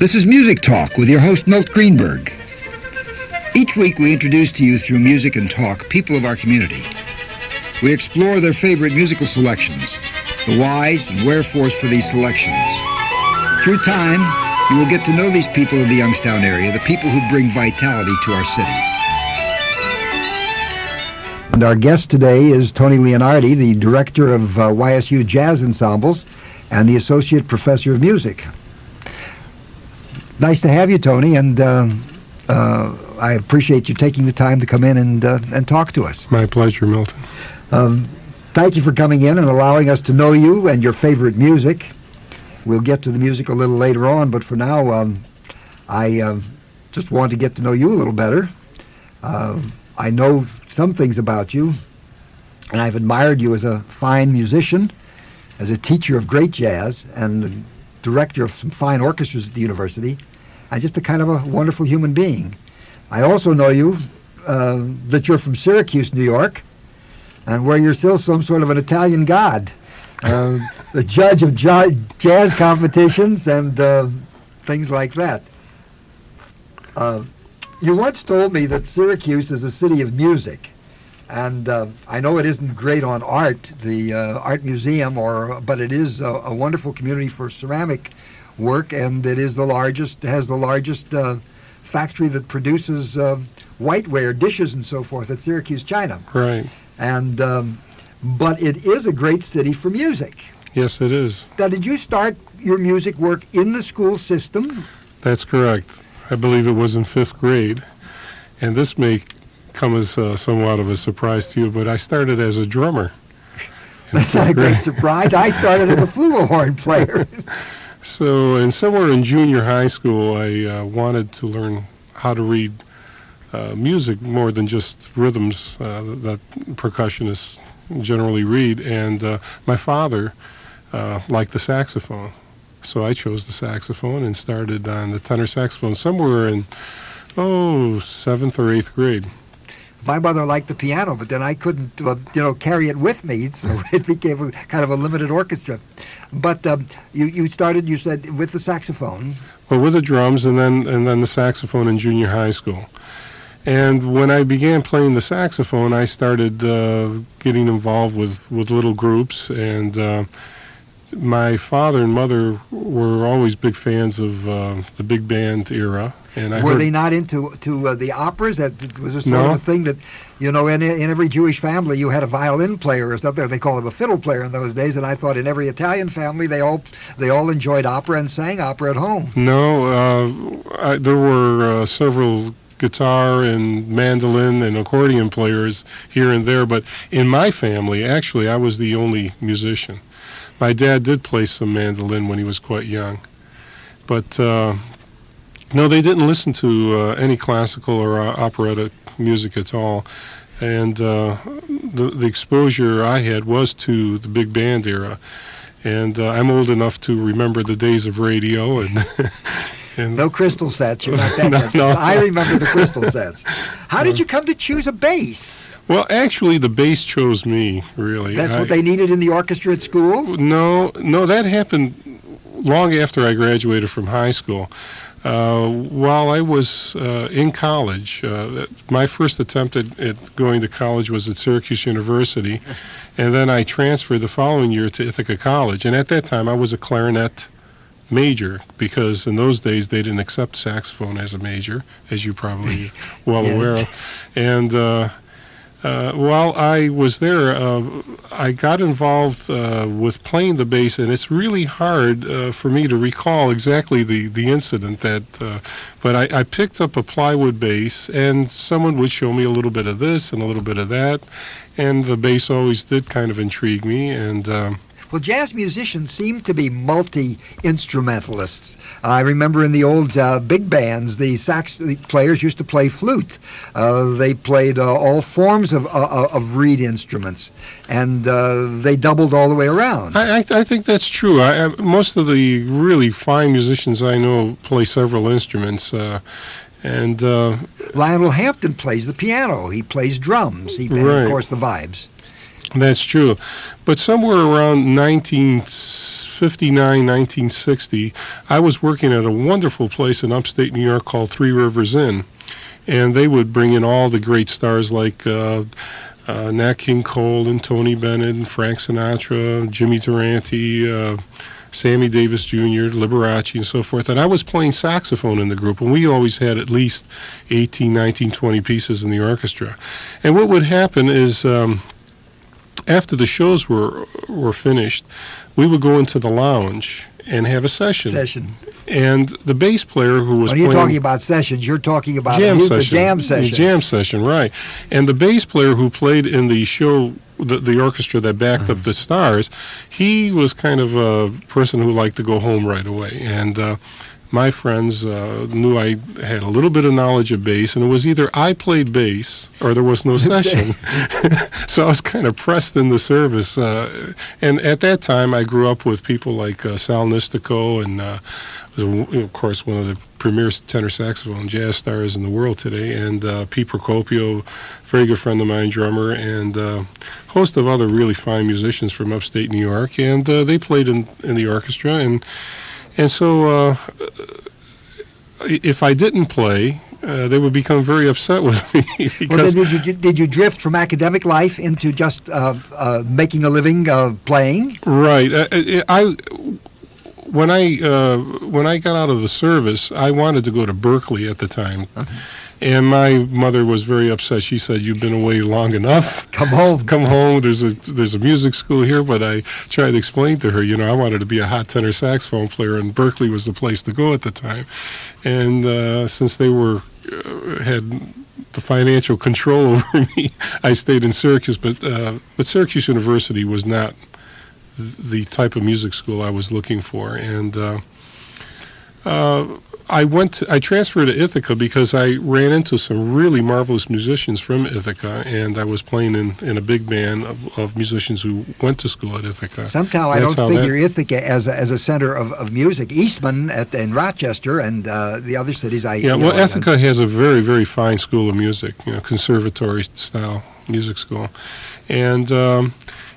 This is Music Talk with your host, Milt Greenburg. Each week we introduce to you through music and talk people of our community. We explore their favorite musical selections, the whys and wherefores for these selections. Through time, you will get to know these people of the Youngstown area, the people who bring vitality to our city. And our guest today is Tony Leonardi, the director of YSU Jazz Ensembles and the associate professor of music. Nice to have you, Tony, and I appreciate you taking the time to come in and talk to us. My pleasure, Milton. Thank you for coming in and allowing us to know you and your favorite music. We'll get to the music a little later on, but for now, I just want to get to know you a little better. I know some things about you, and I've admired you as a fine musician, as a teacher of great jazz, and the director of some fine orchestras at the university, and just a kind of a wonderful human being. I also know you, that you're from Syracuse, New York, and where you're still some sort of an Italian god, the judge of jazz competitions and things like that. You once told me that Syracuse is a city of music, and I know it isn't great on art, the art museum, but it is a wonderful community for ceramic work, and it is has the largest factory that produces whiteware, dishes, and so forth at Syracuse, China. Right. And but it is a great city for music. Yes, it is. Now, did you start your music work in the school system? That's correct. I believe it was in 5th grade, and this may come as somewhat of a surprise to you, but I started as a drummer. That's not a great surprise. I started as a flugelhorn player. So, and somewhere in junior high school, I wanted to learn how to read music more than just rhythms that percussionists generally read. And my father liked the saxophone, so I chose the saxophone and started on the tenor saxophone somewhere in 7th or 8th grade. My mother liked the piano, but then I couldn't, carry it with me, so it became kind of a limited orchestra. But you started, you said, with the saxophone. Well, with the drums, and then the saxophone in junior high school. And when I began playing the saxophone, I started getting involved with little groups, and my father and mother were always big fans of the big band era. And were they not into the operas? That was a sort of a thing that, in every Jewish family you had a violin player or something. They called him a fiddle player in those days. And I thought in every Italian family they all enjoyed opera and sang opera at home. No, there were several guitar and mandolin and accordion players here and there. But in my family, actually, I was the only musician. My dad did play some mandolin when he was quite young, but. No, they didn't listen to any classical or operatic music at all, and the exposure I had was to the big band era, and I'm old enough to remember the days of radio and no crystal sets. You're not that no. I remember the crystal sets. How did you come to choose a bass? Well, actually, the bass chose me, really. That's what they needed in the orchestra at school? No, that happened long after I graduated from high school. While I was in college, my first attempt at going to college was at Syracuse University, and then I transferred the following year to Ithaca College. And at that time, I was a clarinet major, because in those days they didn't accept saxophone as a major, as you're probably well Yes. aware of. And while I was there, I got involved with playing the bass, and it's really hard for me to recall exactly the incident but I picked up a plywood bass, and someone would show me a little bit of this and a little bit of that, and the bass always did kind of intrigue me, and Well, jazz musicians seem to be multi-instrumentalists. I remember in the old big bands, the sax players used to play flute. They played all forms of reed instruments, and they doubled all the way around. I think that's true. Most of the really fine musicians I know play several instruments. And Lionel Hampton plays the piano. He plays drums. And of course, the vibes. That's true. But somewhere around 1950, 1960, I was working at a wonderful place in upstate New York called Three Rivers Inn. And they would bring in all the great stars like Nat King Cole and Tony Bennett and Frank Sinatra, Jimmy Durante, Sammy Davis Jr., Liberace, and so forth. And I was playing saxophone in the group, and we always had at least 18, 19, 20 pieces in the orchestra. And what would happen is after the shows were finished, we would go into the lounge and have a session. And the bass player who was when you're talking about sessions, you're talking about jam the session. jam session. Jam session, right. And the bass player who played in the show, the orchestra that backed up the stars, he was kind of a person who liked to go home right away. And my friends knew I had a little bit of knowledge of bass, and it was either I played bass or there was no session. So I was kind of pressed in the service. And at that time, I grew up with people like Sal Nistico and, of course, one of the premier tenor saxophone jazz stars in the world today, and Pete Procopio, very good friend of mine, drummer, and a host of other really fine musicians from upstate New York. And they played in the orchestra, and so if I didn't play, they would become very upset with me. Because well, then did you drift from academic life into just making a living playing? Right. When I got out of the service, I wanted to go to Berkeley at the time. And my mother was very upset. She said, "You've been away long enough. Come home. Come home. There's a music school here." But I tried to explain to her, I wanted to be a hot tenor saxophone player, and Berkeley was the place to go at the time. And since they had the financial control over me, I stayed in Syracuse. But Syracuse University was not the type of music school I was looking for, and I transferred to Ithaca because I ran into some really marvelous musicians from Ithaca, and I was playing in a big band of musicians who went to school at Ithaca. Somehow I don't figure Ithaca as a center of music. Eastman in Rochester and the other cities. Ithaca has a very, very fine school of music, conservatory style music school, and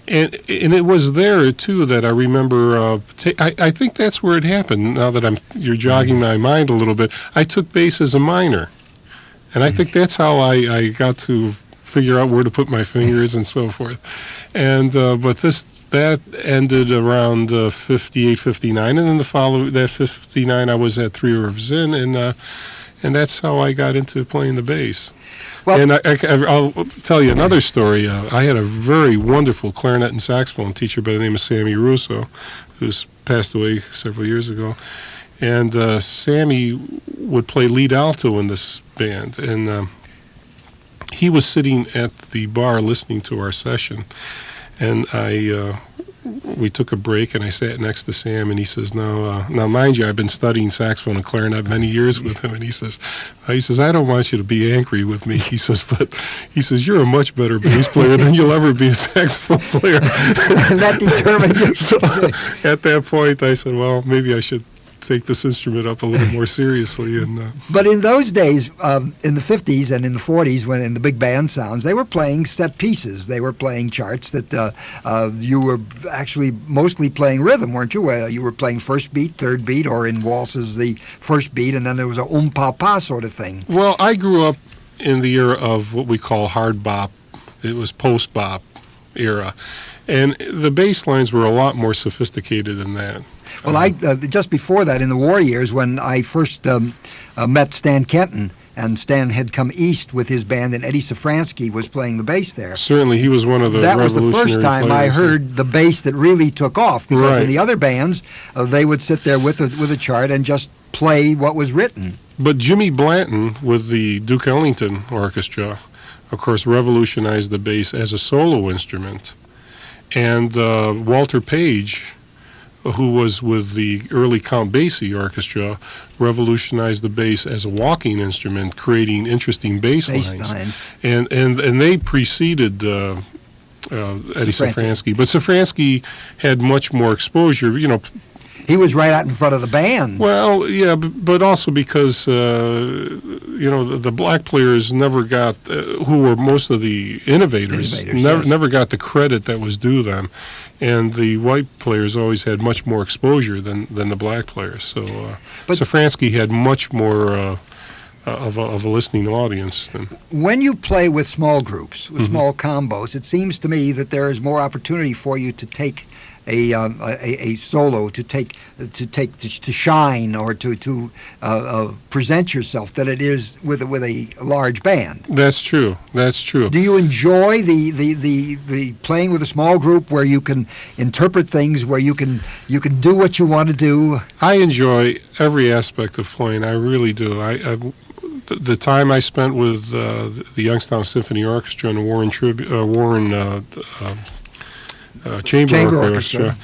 it was there too that I remember. I think that's where it happened. Now that you're jogging my mind a little bit, I took bass as a minor, and I think that's how I got to figure out where to put my fingers and so forth. And but that ended around 58, 59, and then that 59 I was at Three Rivers Inn, and that's how I got into playing the bass. Well, and I'll tell you another story. I had a very wonderful clarinet and saxophone teacher by the name of Sammy Russo, who's passed away several years ago. And Sammy would play lead alto in this band. And he was sitting at the bar listening to our session. And we took a break, and I sat next to Sam, and he says, now mind you, I've been studying saxophone and clarinet many years with him, and he says, I don't want you to be angry with me. He says, but you're a much better bass player than you'll ever be a saxophone player. And that determined you. So at that point, I said, well, maybe I should take this instrument up a little more seriously. But in those days, in the 50s and in the 40s, when in the big band sounds, they were playing set pieces. They were playing charts that you were actually mostly playing rhythm, weren't you? You were playing first beat, third beat, or in waltzes the first beat, and then there was a pa sort of thing. Well, I grew up in the era of what we call hard bop. It was post bop era, and the bass lines were a lot more sophisticated than that. Well, I just before that, in the war years, when I first met Stan Kenton, and Stan had come east with his band, and Eddie Safransky was playing the bass there. Certainly, he was one of the That was the first time I heard the bass that really took off, because in the other bands, they would sit there with a chart and just play what was written. But Jimmy Blanton, with the Duke Ellington Orchestra, of course, revolutionized the bass as a solo instrument. And Walter Page, who was with the early Count Basie Orchestra, revolutionized the bass as a walking instrument, creating interesting bass lines. And they preceded Eddie Safransky. But Safransky had much more exposure, He was right out in front of the band. Well, yeah, but also because, the black players never got, who were most of the innovators, never got the credit that was due them. and the white players always had much more exposure than the black players. So But- Safransky had much more of a listening audience than. When you play with small groups, with small combos, it seems to me that there is more opportunity for you to take a solo, to shine, or to present yourself than it is with a large band. That's true. That's true. Do you enjoy the playing with a small group where you can interpret things, where you can do what you want to do? I enjoy every aspect of playing. I really do. The time I spent with the Youngstown Symphony Orchestra and the Warren Chamber Orchestra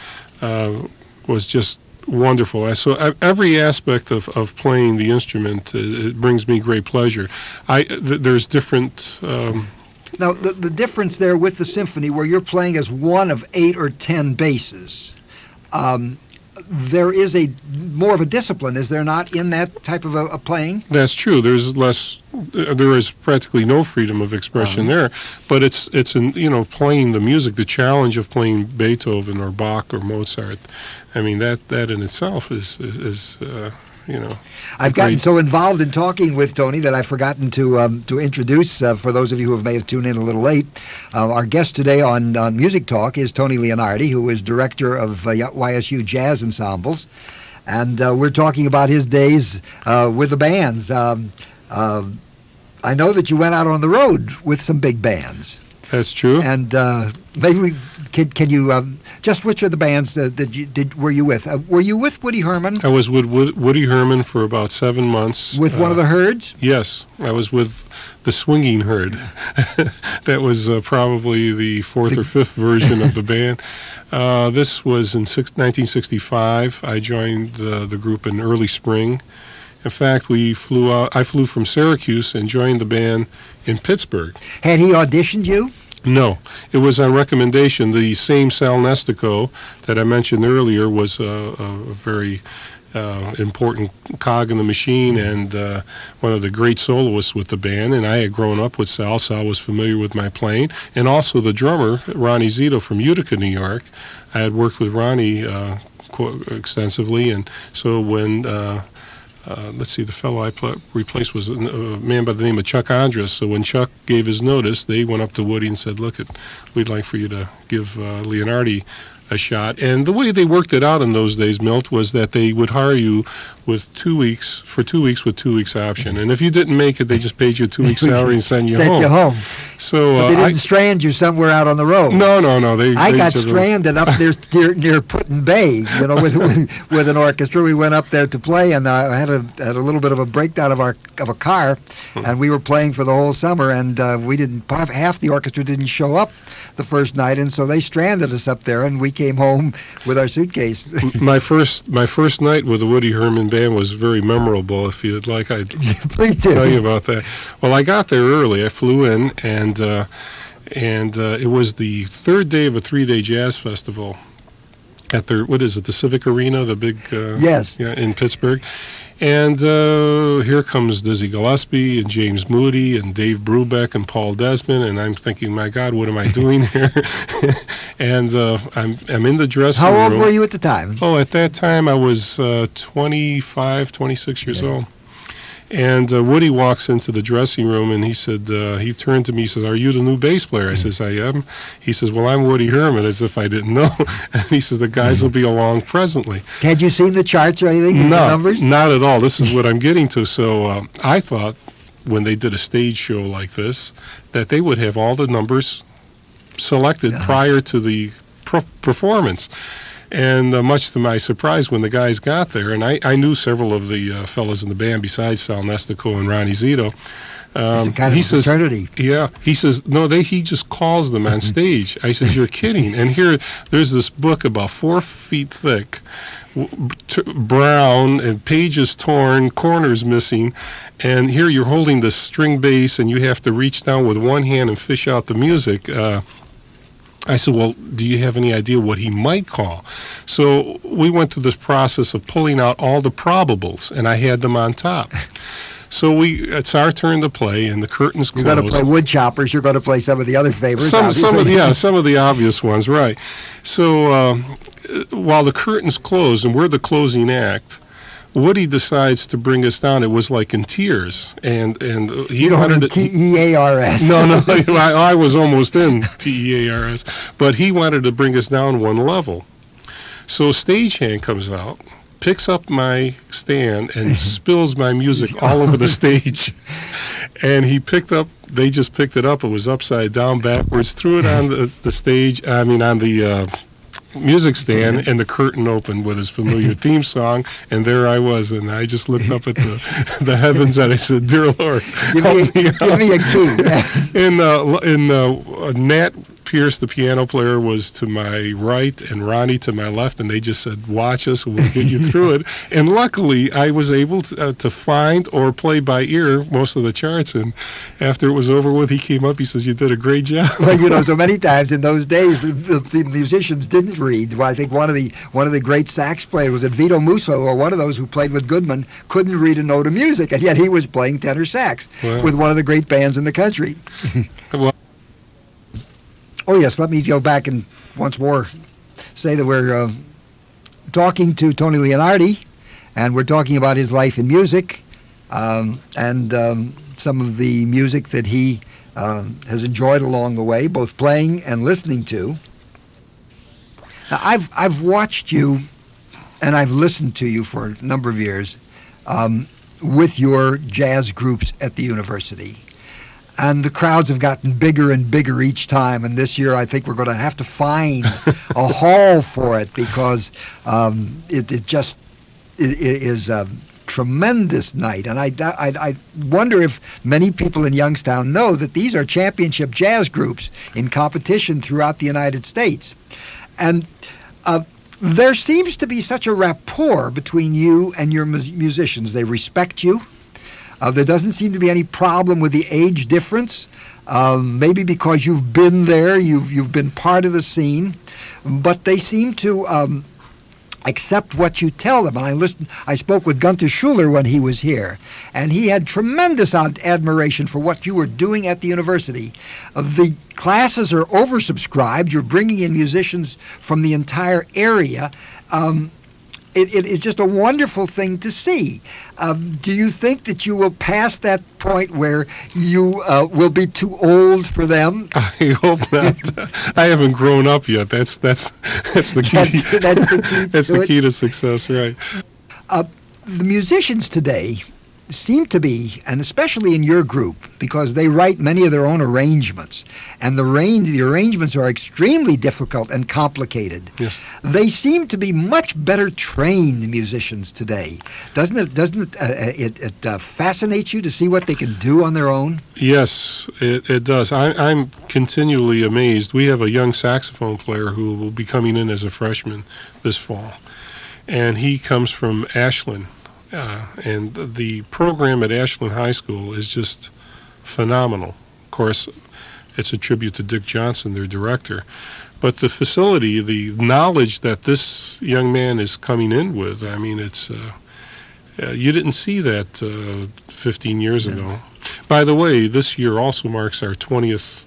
was just wonderful. So every aspect of playing the instrument, it brings me great pleasure. There's different. Now, the difference there with the symphony, where you're playing as one of 8 or 10 basses, there is more of a discipline, is there not, in that type of a playing? That's true. There's less. There is practically no freedom of expression there, but it's in playing the music. The challenge of playing Beethoven or Bach or Mozart. I mean that in itself is I've gotten so involved in talking with Tony that I've forgotten to introduce, for those of you who may have tuned in a little late, our guest today on Music Talk is Tony Leonardi, who is director of YSU Jazz Ensembles, and we're talking about his days with the bands. I know that you went out on the road with some big bands. That's true. And maybe can you just which of the bands that were you with? Were you with Woody Herman? I was with Woody Herman for about 7 months. With one of the herds? Yes, I was with the Swinging Herd. That was probably the 4th or 5th version of the band. This was in 1965. I joined the group in early spring. In fact, I flew from Syracuse and joined the band in Pittsburgh. Had he auditioned you? No, it was on recommendation. The same Sal Nestico that I mentioned earlier was a very important cog in the machine and one of the great soloists with the band. And I had grown up with Sal. Sal was familiar with my playing. And also the drummer, Ronnie Zito from Utica, New York. I had worked with Ronnie extensively. And so when... the fellow I replaced was a man by the name of Chuck Andrus. So when Chuck gave his notice, they went up to Woody and said, look, we'd like for you to give Leonardi a shot. And the way they worked it out in those days, Milt, was that they would hire you with 2 weeks with 2 weeks option. And if you didn't make it, they just paid you a 2 week salary and sent you home. So but they didn't strand you somewhere out on the road. No. I got stranded up there near Putin Bay, with an orchestra. We went up there to play, and I had a little bit of a breakdown of a car, and we were playing for the whole summer, and half the orchestra didn't show up the first night, and so they stranded us up there, and we came home with our suitcase. My first night with the Woody Herman Band was very memorable. If you'd like, I'd Please do. tell you about that. Well, I got there early. I flew in, and it was the third day of a 3-day jazz festival at the Civic Arena, the big yes, in Pittsburgh. And here comes Dizzy Gillespie and James Moody and Dave Brubeck and Paul Desmond, and I'm thinking, my God, what am I doing here? And I'm in the dressing room. How old were you at the time? Oh, at that time I was 25, 26 years old. And Woody walks into the dressing room, and he said, he turned to me, he says, are you the new bass player? I says, I am. He says, well, I'm Woody Herman, as if I didn't know. And he says, the guys will be along presently. Had you seen the charts or anything? No, the numbers? Not at all. This is what I'm getting to. So I thought when they did a stage show like this, that they would have all the numbers selected prior to the performance. And much to my surprise, when the guys got there, and I knew several of the fellows in the band besides Sal Nestico and Ronnie Zito. It's a kind of fraternity. Yeah. He says, no, he just calls them on stage. I said, you're kidding. And there's this book about 4 feet thick, brown, and pages torn, corners missing. And here you're holding the string bass, and you have to reach down with one hand and fish out the music. I said, well, do you have any idea what he might call? So we went through this process of pulling out all the probables, and I had them on top. So it's our turn to play, and the curtains close. You're going to play wood choppers. You're going to play some of the other favorites. Some of the obvious ones, right? So while the curtains close and we're the closing act, Woody decides to bring us down. It was like in tears, and he wanted TEARS. No, I was almost in TEARS, but he wanted to bring us down one level. So a stagehand comes out, picks up my stand, and spills my music all over the stage. And they just picked it up. It was upside down, backwards, threw it on the stage. I mean, on the music stand, and the curtain opened with his familiar theme song, and there I was, and I just looked up at the heavens, and I said, "Dear Lord, give me a key." Yes. And Nat Pierce, the piano player, was to my right, and Ronnie to my left, and they just said, "Watch us, and we'll get you through it." And luckily, I was able to find or play by ear most of the charts. And after it was over with, he came up. He says, "You did a great job." Well, so many times in those days, the musicians didn't read. Well, I think one of the great sax players was Vito Musso, or one of those who played with Goodman, couldn't read a note of music, and yet he was playing tenor sax with one of the great bands in the country. Well, oh, yes, let me go back and once more say that we're talking to Tony Leonardi, and we're talking about his life in music and some of the music that he has enjoyed along the way, both playing and listening to. Now, I've watched you and I've listened to you for a number of years with your jazz groups at the university. And the crowds have gotten bigger and bigger each time. And this year, I think we're going to have to find a hall for it, because it is a tremendous night. And I wonder if many people in Youngstown know that these are championship jazz groups in competition throughout the United States. And there seems to be such a rapport between you and your musicians. They respect you. There doesn't seem to be any problem with the age difference, maybe because you've been there, you've been part of the scene, but they seem to accept what you tell them. And I spoke with Gunther Schuller when he was here, and he had tremendous admiration for what you were doing at the university. The classes are oversubscribed. You're bringing in musicians from the entire area. It's just a wonderful thing to see. Do you think that you will pass that point where you will be too old for them? I hope not. I haven't grown up yet. That's the key. That's the key. That's the key to success, right? The musicians today seem to be, and especially in your group, because they write many of their own arrangements, and the arrangements are extremely difficult and complicated. Yes. They seem to be much better trained musicians today. Doesn't it fascinate you to see what they can do on their own? Yes, it does. I'm continually amazed. We have a young saxophone player who will be coming in as a freshman this fall, and he comes from Ashland. And the program at Ashland High School is just phenomenal. Of course, it's a tribute to Dick Johnson, their director. But the facility, the knowledge that this young man is coming in with, I mean, it's you didn't see that 15 years ago. By the way, this year also marks our 20th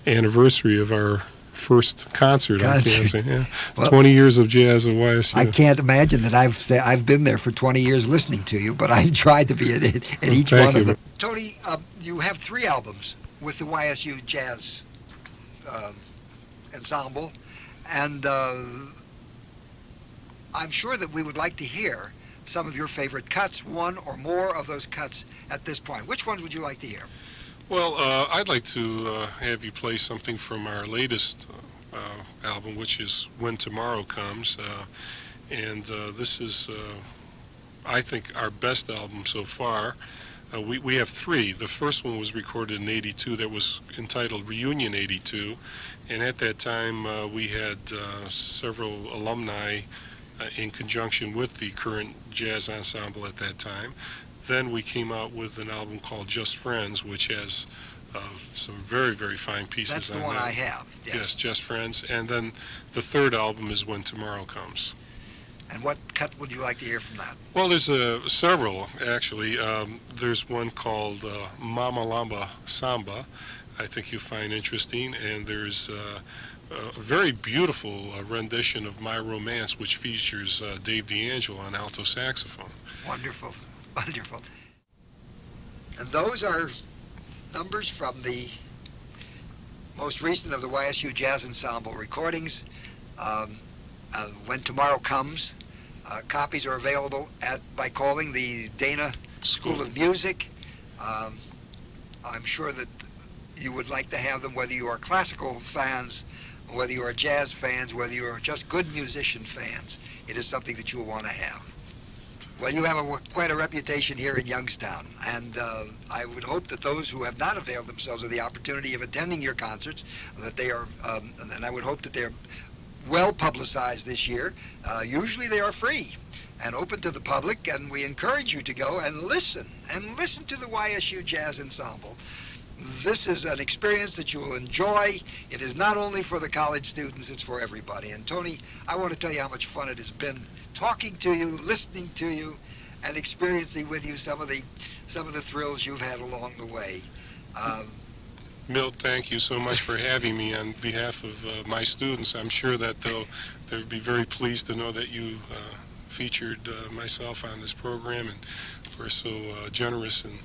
anniversary of our first concert on campus. Yeah. Well, 20 years of jazz at YSU. I can't imagine that I've been there for 20 years listening to you, but I've tried to be at each one of them. Tony, you have 3 albums with the YSU Jazz Ensemble, and I'm sure that we would like to hear some of your favorite cuts, one or more of those cuts at this point. Which ones would you like to hear? Well, I'd like to have you play something from our latest album, which is When Tomorrow Comes. And this is, I think, our best album so far. We have 3. The first one was recorded in '82. That was entitled Reunion '82. And at that time, we had several alumni in conjunction with the current jazz ensemble at that time. Then we came out with an album called Just Friends, which has some very, very fine pieces. That's the on one that. I have. Yes, Just Friends. And then the third album is When Tomorrow Comes. And what cut would you like to hear from that? Well, there's several, actually. There's one called Mama Lamba Samba, I think you'll find interesting, and there's a very beautiful rendition of My Romance, which features Dave D'Angelo on alto saxophone. Wonderful, wonderful. And those are numbers from the most recent of the YSU Jazz Ensemble recordings. When Tomorrow Comes, copies are available by calling the Dana School of Music. I'm sure that you would like to have them, whether you are classical fans, whether you are jazz fans, whether you are just good musician fans. It is something that you will want to have. Well, you have quite a reputation here in Youngstown, and I would hope that those who have not availed themselves of the opportunity of attending your concerts, that they are, and I would hope that they're well publicized this year. Usually they are free and open to the public, and we encourage you to go and listen to the YSU Jazz Ensemble. This is an experience that you will enjoy. It is not only for the college students, it's for everybody. And Tony, I want to tell you how much fun it has been talking to you, listening to you, and experiencing with you some of the thrills you've had along the way. Milt, thank you so much for having me on behalf of my students. I'm sure that they'll be very pleased to know that you featured myself on this program, and were so generous in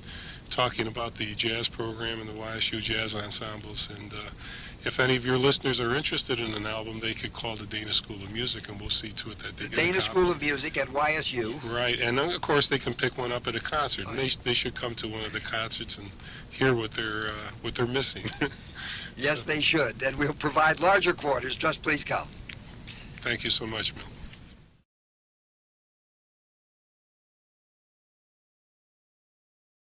talking about the jazz program and the YSU Jazz Ensembles. And if any of your listeners are interested in an album, they could call the Dana School of Music, and we'll see to it that they get a Dana copy. School of Music at YSU. Right, and of course they can pick one up at a concert. And they should come to one of the concerts and hear what they're missing. Yes, they should. And we'll provide larger quarters. Just please come. Thank you so much, Milt.